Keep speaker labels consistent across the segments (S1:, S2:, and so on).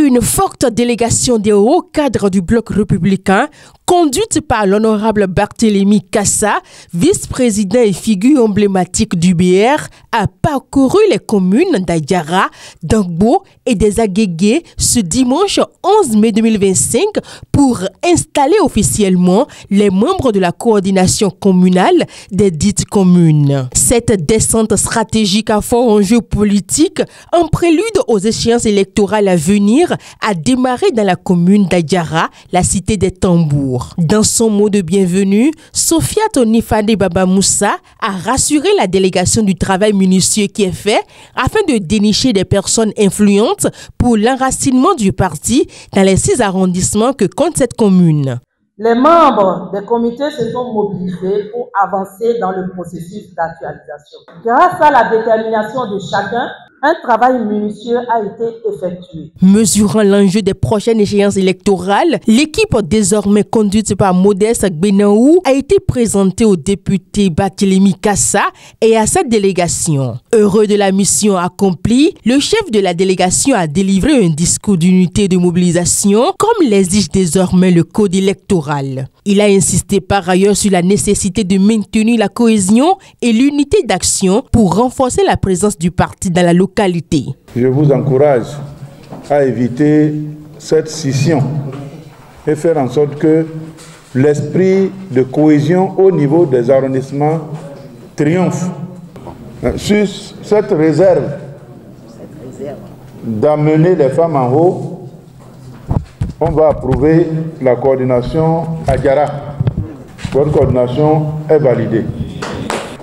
S1: Une forte délégation des hauts cadres du bloc républicain, conduite par l'honorable Barthélémy Kassa, vice-président et figure emblématique du BR, a parcouru les communes d'Ayara, d'Angbo et des Agégué ce dimanche 11 mai 2025 pour installer officiellement les membres de la coordination communale des dites communes. Cette descente stratégique à fort enjeu politique, en prélude aux échéances électorales à venir, a démarré dans la commune d'Ayara, la cité des tambours. Dans son mot de bienvenue, Sophia Tonifade Baba Moussa a rassuré la délégation du travail minutieux qui est fait afin de dénicher des personnes influentes pour l'enracinement du parti dans les 6 arrondissements que compte cette commune.
S2: Les membres des comités se sont mobilisés pour avancer dans le processus d'actualisation. Grâce à la détermination de chacun, un travail minutieux a été effectué.
S1: Mesurant l'enjeu des prochaines échéances électorales, l'équipe désormais conduite par Modeste Gbenaou a été présentée au député Barthélémy Kassa et à sa délégation. Heureux de la mission accomplie, le chef de la délégation a délivré un discours d'unité et de mobilisation comme l'exige désormais le code électoral. Il a insisté par ailleurs sur la nécessité de maintenir la cohésion et l'unité d'action pour renforcer la présence du parti dans la localité.
S3: Je vous encourage à éviter cette scission et faire en sorte que l'esprit de cohésion au niveau des arrondissements triomphe. Sur cette réserve d'amener les femmes en haut, on va approuver la coordination Ayara. Votre coordination est validée.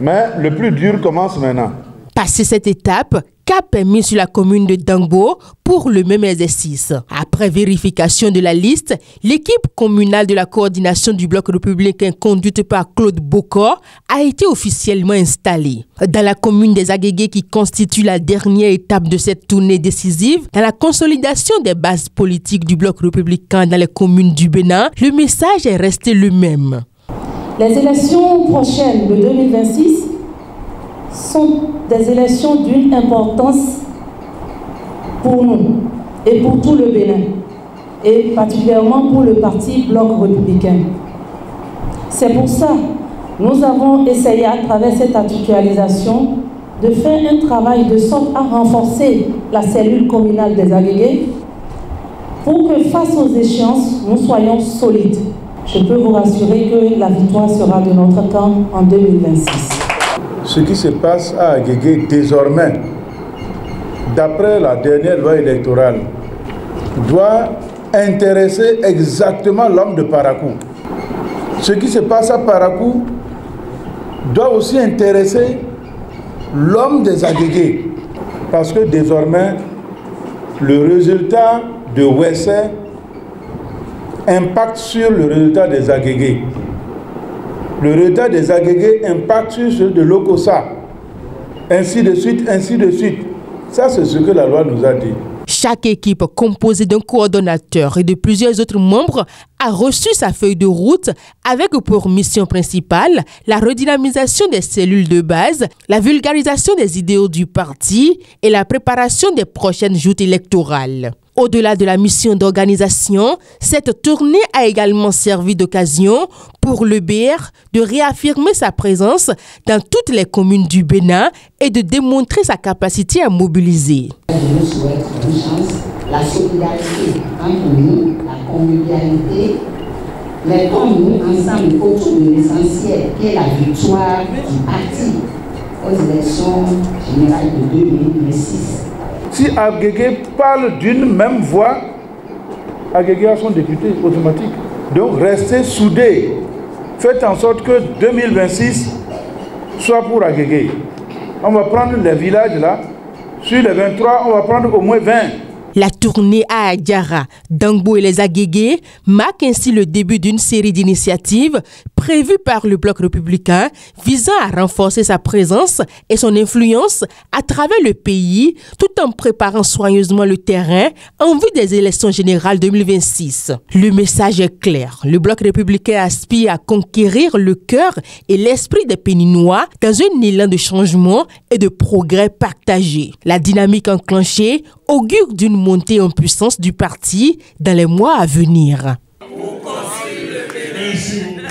S3: Mais le plus dur commence maintenant.
S1: Passé cette étape, cap est mis sur la commune de Dangbo pour le même exercice. Après vérification de la liste, l'équipe communale de la coordination du bloc républicain conduite par Claude Bokor a été officiellement installée. Dans la commune des Agégué qui constitue la dernière étape de cette tournée décisive, dans la consolidation des bases politiques du bloc républicain dans les communes du Bénin, le message est resté le même.
S4: Les élections prochaines de 2026 sont des élections d'une importance pour nous et pour tout le Bénin, et particulièrement pour le parti Bloc républicain. C'est pour ça que nous avons essayé à travers cette actualisation de faire un travail de sorte à renforcer la cellule communale des Agégué pour que face aux échéances, nous soyons solides. Je peux vous rassurer que la victoire sera de notre camp en 2026.
S3: Ce qui se passe à Agégué désormais, d'après la dernière loi électorale, doit intéresser exactement l'homme de Parakou. Ce qui se passe à Parakou doit aussi intéresser l'homme des Agégué. Parce que désormais, le résultat de Wessé impacte sur le résultat des Agégué. Le résultat des Agégué impacte sur ceux de l'Okosa. Ainsi de suite, ainsi de suite. Ça, c'est ce que la loi nous a dit.
S1: Chaque équipe composée d'un coordonnateur et de plusieurs autres membres a reçu sa feuille de route avec pour mission principale la redynamisation des cellules de base, la vulgarisation des idéaux du parti et la préparation des prochaines joutes électorales. Au-delà de la mission d'organisation, cette tournée a également servi d'occasion pour le BR de réaffirmer sa présence dans toutes les communes du Bénin et de démontrer sa capacité à mobiliser.
S5: Je vous souhaite bonne chance, la solidarité entre nous, la convivialité, mettons-nous ensemble autour de l'essentiel qui est la victoire du parti aux élections générales de 2026.
S3: Si Agégué parle d'une même voix, Agégué a son député automatique. Donc restez soudés. Faites en sorte que 2026 soit pour Agégué. On va prendre les villages là. Sur les 23, on va prendre au moins 20.
S1: La tournée à Ayara, Dangbo et les Agégué marque ainsi le début d'une série d'initiatives prévu par le Bloc républicain visant à renforcer sa présence et son influence à travers le pays tout en préparant soigneusement le terrain en vue des élections générales 2026. Le message est clair. Le Bloc républicain aspire à conquérir le cœur et l'esprit des Péninois dans un élan de changement et de progrès partagé. La dynamique enclenchée augure d'une montée en puissance du parti dans les mois à venir.
S6: Merci.